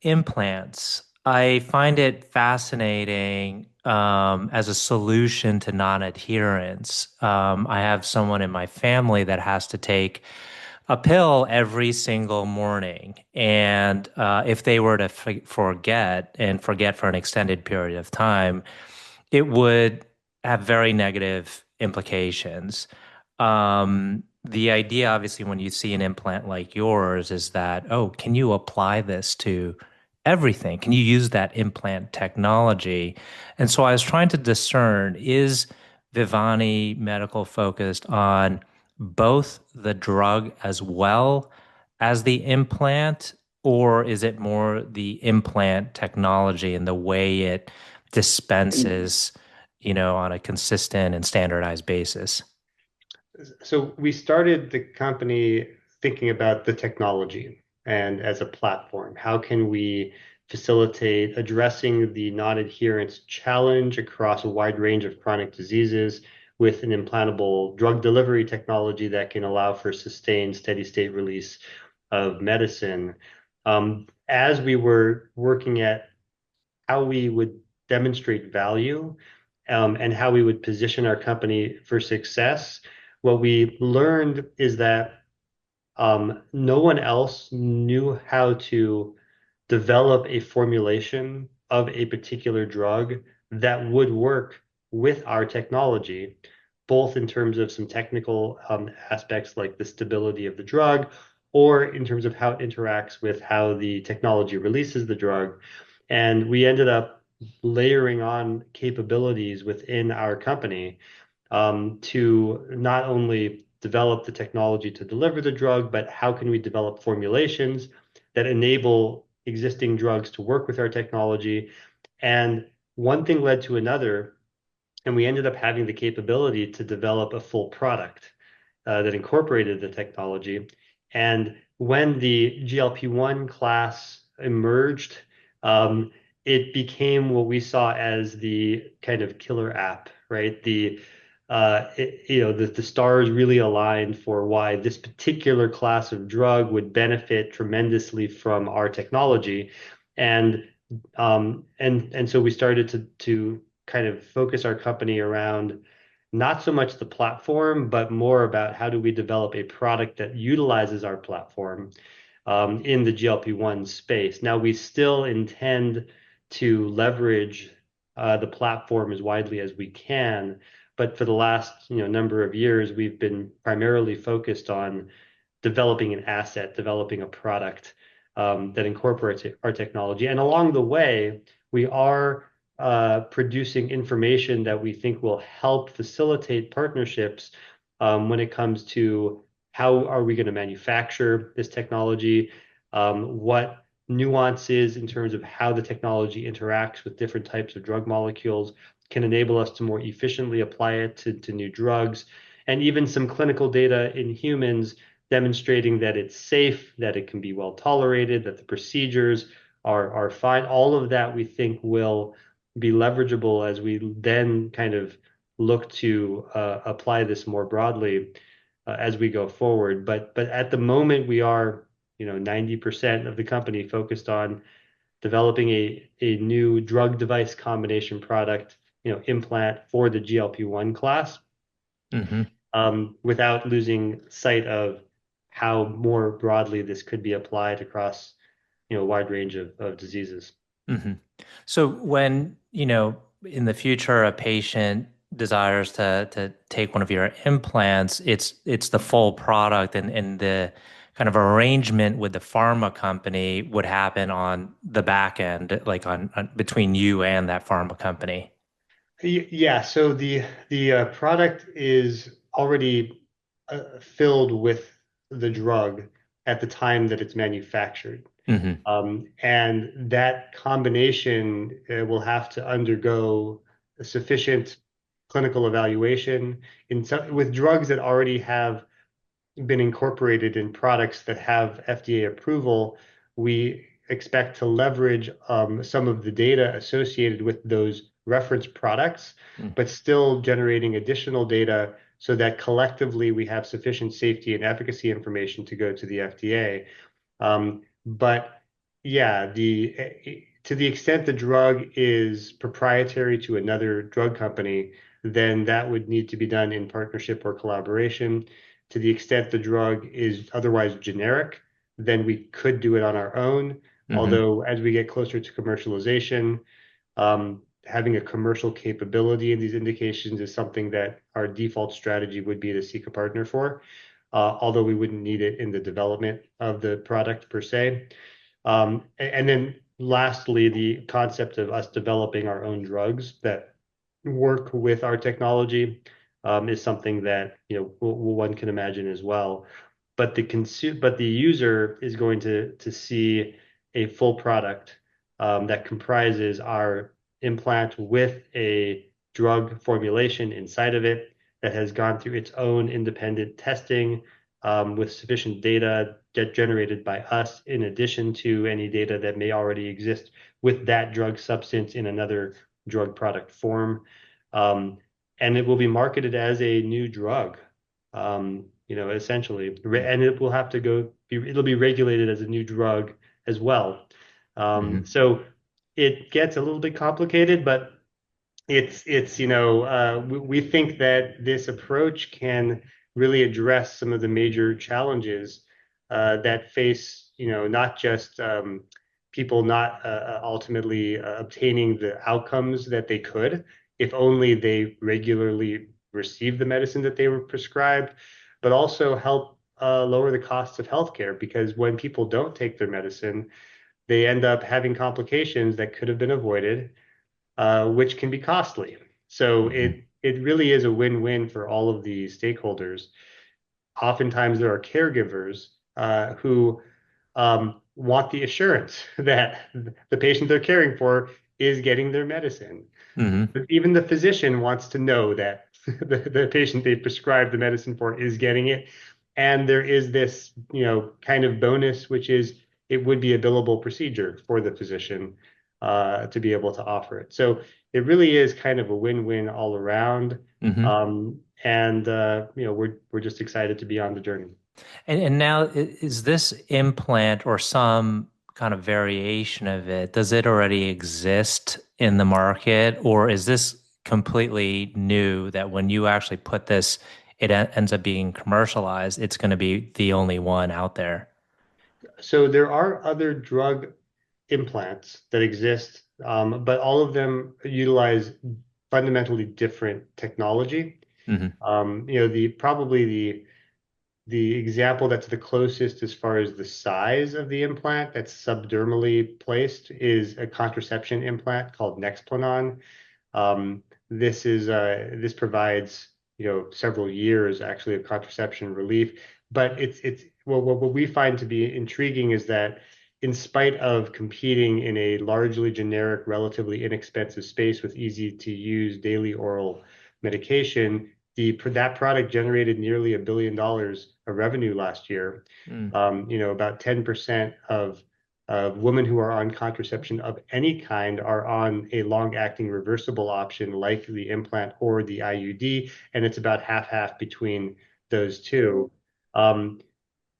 implants, I find it fascinating as a solution to non-adherence. I have someone in my family that has to take a pill every single morning. And if they were to forget for an extended period of time, it would have very negative implications. The idea, obviously, when you see an implant like yours, is that, oh, can you apply this to everything? Can you use that implant technology? And so I was trying to discern, is Vivani Medical focused on both the drug as well as the implant, or is it more the implant technology and the way it dispenses, on a consistent and standardized basis? So we started the company thinking about the technology and as a platform. How can we facilitate addressing the non-adherence challenge across a wide range of chronic diseases with an implantable drug delivery technology that can allow for sustained steady state release of medicine? As we were working at how we would demonstrate value, and how we would position our company for success, what we learned is that no one else knew how to develop a formulation of a particular drug that would work with our technology, both in terms of some technical aspects like the stability of the drug, or in terms of how it interacts with how the technology releases the drug. And we ended up layering on capabilities within our company to not only develop the technology to deliver the drug, but how can we develop formulations that enable existing drugs to work with our technology. And one thing led to another, and we ended up having the capability to develop a full product that incorporated the technology. And when the GLP-1 class emerged, it became what we saw as the kind of killer app, right? The stars really aligned for why this particular class of drug would benefit tremendously from our technology. And so we started to kind of focus our company around not so much the platform, but more about how do we develop a product that utilizes our platform in the GLP-1 space. Now, we still intend to leverage the platform as widely as we can, but for the last number of years, we've been primarily focused on developing an asset, developing a product that incorporates our technology. And along the way, we are producing information that we think will help facilitate partnerships when it comes to how are we going to manufacture this technology, what nuances in terms of how the technology interacts with different types of drug molecules can enable us to more efficiently apply it to new drugs, and even some clinical data in humans demonstrating that it's safe, that it can be well tolerated, that the procedures are fine. All of that we think will be leverageable as we then kind of look to apply this more broadly as we go forward. But at the moment, we are 90% of the company focused on developing a new drug device combination product, implant for the GLP-1 class, Hmm. without losing sight of how more broadly this could be applied across, a wide range of diseases. Hmm. So when, in the future, a patient desires to take one of your implants, it's the full product, and the kind of arrangement with the pharma company would happen on the back end, like on between you and that pharma company. Yeah, so the product is already filled with the drug at the time that it's manufactured. Hmm. And that combination will have to undergo a sufficient clinical evaluation with drugs that already have been incorporated in products that have FDA approval. We expect to leverage some of the data associated with those reference products, but still generating additional data so that collectively we have sufficient safety and efficacy information to go to the FDA. But Yeah, the to the extent the drug is proprietary to another drug company, then that would need to be done in partnership or collaboration. To the extent the drug is otherwise generic, then we could do it on our own. Hmm. Although as we get closer to commercialization, having a commercial capability in these indications is something that our default strategy would be to seek a partner for, although we wouldn't need it in the development of the product per se. And then lastly, the concept of us developing our own drugs that work with our technology is something that one can imagine as well. But the user is going to see a full product that comprises our implant with a drug formulation inside of it that has gone through its own independent testing with sufficient data generated by us, in addition to any data that may already exist with that drug substance in another drug product form. Um, and it will be marketed as a new drug, essentially. And it will have to it'll be regulated as a new drug as well. Hmm. So it gets a little bit complicated, but we think that this approach can really address some of the major challenges that face, not just people not ultimately obtaining the outcomes that they could if only they regularly receive the medicine that they were prescribed, but also help lower the costs of healthcare because when people don't take their medicine, they end up having complications that could have been avoided, which can be costly. So Hmm. it really is a win-win for all of the stakeholders. Oftentimes, there are caregivers who want the assurance that the patient they're caring for is getting their medicine. Hmm. But even the physician wants to know that the patient they prescribed the medicine for is getting it. And there is this, kind of bonus, which is it would be a billable procedure for the physician to be able to offer it. So it really is kind of a win-win all around. Hmm. We're just excited to be on the journey. And now, is this implant or some kind of variation of it, does it already exist in the market, or is this completely new that when you actually put this, it ends up being commercialized, it's going to be the only one out there? So there are other drug implants that exist, but all of them utilize fundamentally different technology. Hmm. The example that's the closest as far as the size of the implant that's subdermally placed is a contraception implant called Nexplanon. This provides several years actually of contraception relief, but it's what we find to be intriguing is that in spite of competing in a largely generic, relatively inexpensive space with easy to use daily oral medication, that product generated nearly $1 billion of revenue last year. Mm. About 10% of women who are on contraception of any kind are on a long-acting reversible option like the implant or the IUD, and it's about half-half between those two. Um,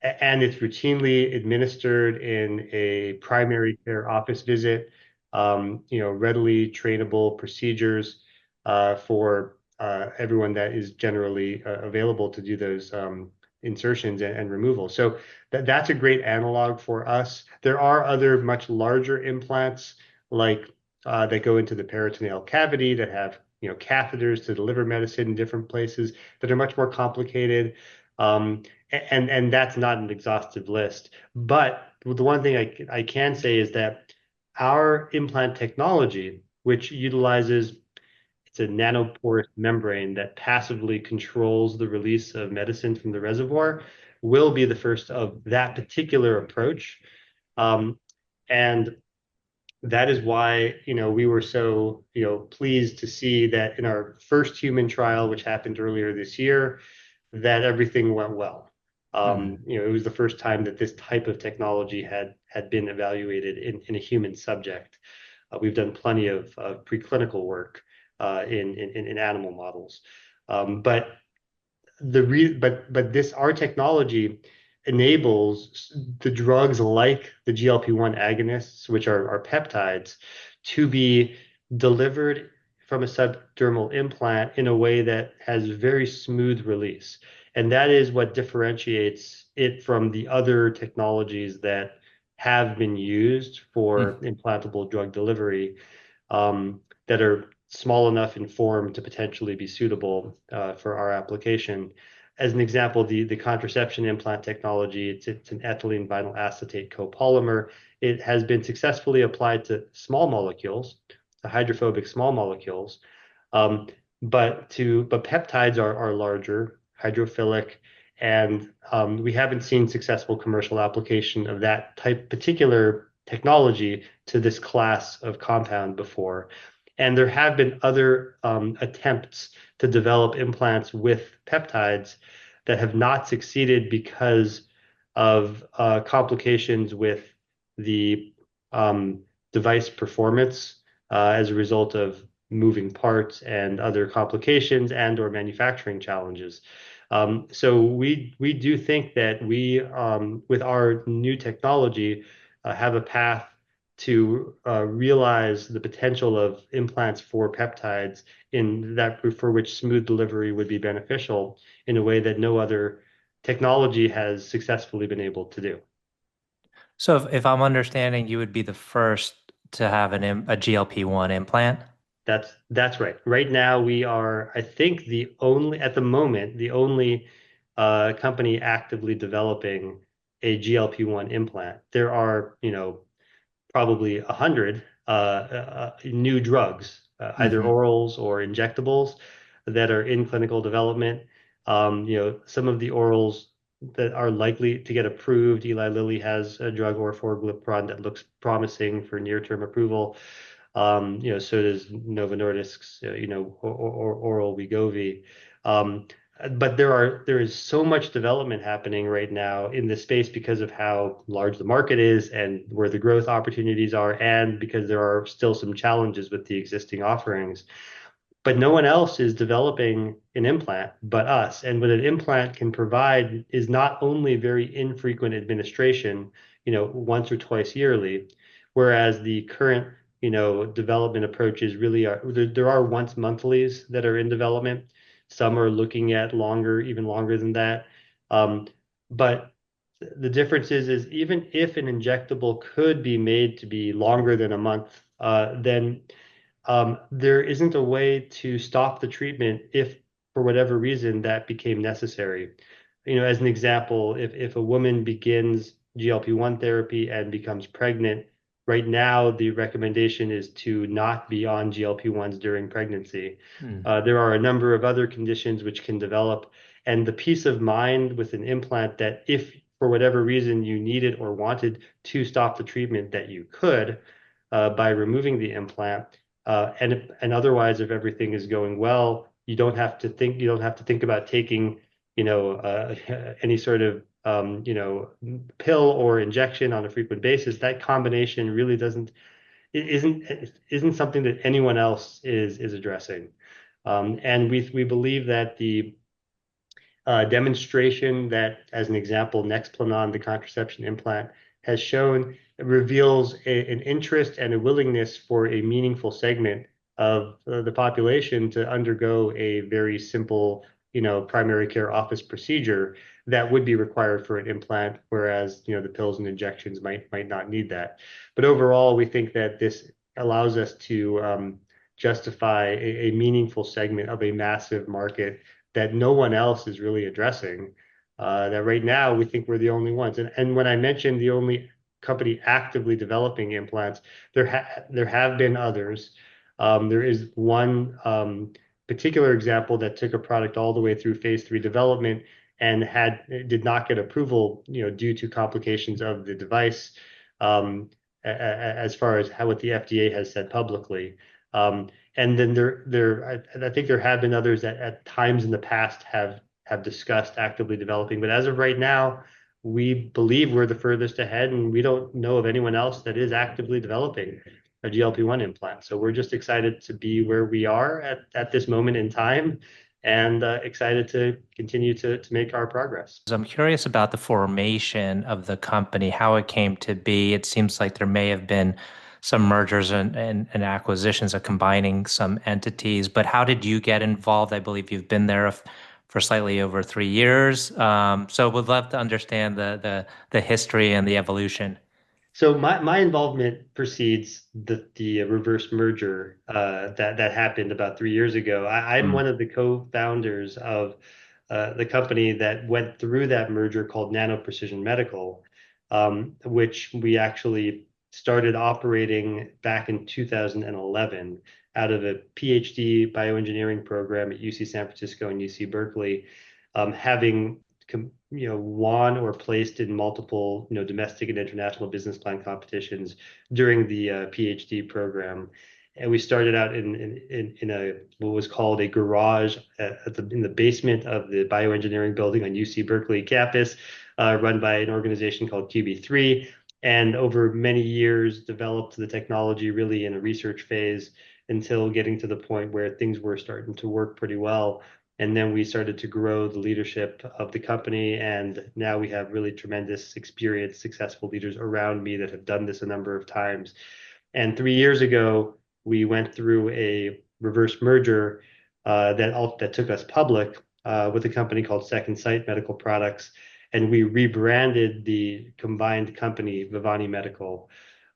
and it's routinely administered in a primary care office visit, readily trainable procedures for everyone that is generally available to do those insertions and removal. So that's a great analog for us. There are other much larger implants like that go into the peritoneal cavity that have catheters to deliver medicine in different places that are much more complicated. And that's not an exhaustive list. But the one thing I can say is that our implant technology, which utilizes it's a nanoporous membrane that passively controls the release of medicine from the reservoir, will be the first of that particular approach. Um, and that is why, we were so, pleased to see that in our first human trial, which happened earlier this year, that everything went well. Hmm. It was the first time that this type of technology had been evaluated in a human subject. We've done plenty of preclinical work in animal models, but the re but this our technology. enables the drugs like the GLP-1 agonists, which are peptides, to be delivered from a subdermal implant in a way that has very smooth release. And that is what differentiates it from the other technologies that have been used for Mm. implantable drug delivery, that are small enough in form to potentially be suitable for our application. As an example, the contraception implant technology, it's an ethylene vinyl acetate copolymer. It has been successfully applied to small molecules, to hydrophobic small molecules, um, but peptides are larger, hydrophilic, and we haven't seen successful commercial application of that type particular technology to this class of compound before. And there have been other attempts to develop implants with peptides that have not succeeded because of complications with the device performance as a result of moving parts and other complications and or manufacturing challenges. So we do think that we, with our new technology, have a path to realize the potential of implants for peptides in that for which smooth delivery would be beneficial in a way that no other technology has successfully been able to do. So if I'm understanding, you would be the first to have a GLP-1 implant. That's right. Right now we are, I think, the only at the moment the only company actively developing a GLP-1 implant. There are, probably 100 new drugs, either Hmm. orals or injectables, that are in clinical development. Some of the orals that are likely to get approved, Eli Lilly has a drug, orforglipron, that looks promising for near-term approval. So does Novo Nordisk's, oral Wegovy. Um, but there is so much development happening right now in this space because of how large the market is and where the growth opportunities are, and because there are still some challenges with the existing offerings. But no one else is developing an implant but us. And what an implant can provide is not only very infrequent administration, once or twice yearly, whereas the current, development approaches really are there are once monthlies that are in development. Some are looking at longer, even longer than that. But the difference is even if an injectable could be made to be longer than a month, then there isn't a way to stop the treatment if, for whatever reason, that became necessary. As an example, if a woman begins GLP-1 therapy and becomes pregnant, right now the recommendation is to not be on GLP-1s during pregnancy. Mm. There are a number of other conditions which can develop, and the peace of mind with an implant that if for whatever reason you needed or wanted to stop the treatment, that you could by removing the implant. And otherwise, if everything is going well, you don't have to think about taking, any sort of, pill or injection on a frequent basis. That combination really doesn't, it isn't something that anyone else is addressing. And we believe that the demonstration that, as an example, Nexplanon, the contraception implant, has shown reveals an interest and a willingness for a meaningful segment of the population to undergo a very simple, primary care office procedure that would be required for an implant, whereas, the pills and injections might not need that. But overall, we think that this allows us to justify a meaningful segment of a massive market that no one else is really addressing. That right now we think we're the only ones. And when I mentioned the only company actively developing implants, there have been others. There is one particular example that took a product all the way through phase 3 development and did not get approval, due to complications of the device, as far as what the FDA has said publicly. And then I think there have been others that at times in the past have discussed actively developing, but as of right now, we believe we're the furthest ahead, and we don't know of anyone else that is actively developing a GLP-1 implant. So we're just excited to be where we are at this moment in time, and excited to continue to make our progress. I'm curious about the formation of the company, how it came to be. It seems like there may have been some mergers and acquisitions of combining some entities, but how did you get involved? I believe you've been there for slightly over 3 years. So would love to understand the history and the evolution. So my involvement precedes the reverse merger that happened about 3 years ago. I'm Mm. one of the co-founders of the company that went through that merger called Nano Precision Medical, which we actually started operating back in 2011 out of a PhD bioengineering program at UC San Francisco and UC Berkeley, having won or placed in multiple, domestic and international business plan competitions during the PhD program. And we started out in a what was called a garage in the basement of the bioengineering building on UC Berkeley campus, run by an organization called QB3. And over many years, developed the technology really in a research phase until getting to the point where things were starting to work pretty well. And then we started to grow the leadership of the company. And now we have really tremendous, experienced, successful leaders around me that have done this a number of times. And 3 years ago, we went through a reverse merger that took us public with a company called Second Sight Medical Products. And we rebranded the combined company, Vivani Medical.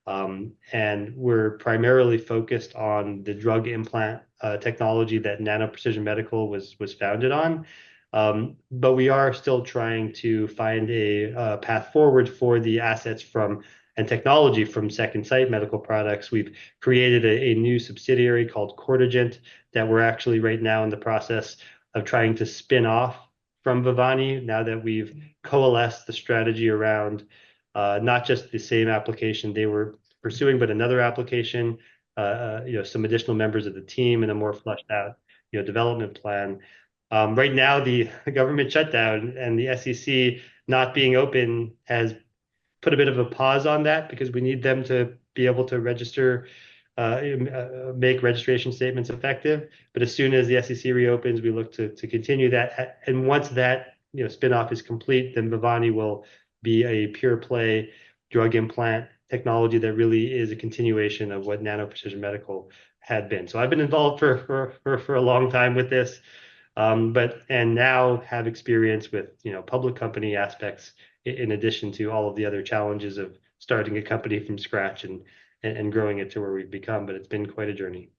And we're primarily focused on the drug implant technology that Nano Precision Medical was founded on. But we are still trying to find a path forward for the assets from and technology from Second Sight Medical Products. We've created a new subsidiary called Cortigent that we're actually right now in the process of trying to spin off from Vivani now that we've coalesced the strategy around not just the same application they were pursuing, but another application, some additional members of the team, and a more fleshed out, development plan. Right now, the government shutdown and the SEC not being open has put a bit of a pause on that because we need them to be able to register, make registration statements effective. But as soon as the SEC reopens, we look to continue that. And once that spinoff is complete, then Vivani will be a pure play drug implant technology that really is a continuation of what Nano Precision Medical had been. So I've been involved for a long time with this, and now have experience with public company aspects in addition to all of the other challenges of starting a company from scratch and growing it to where we've become. But it's been quite a journey.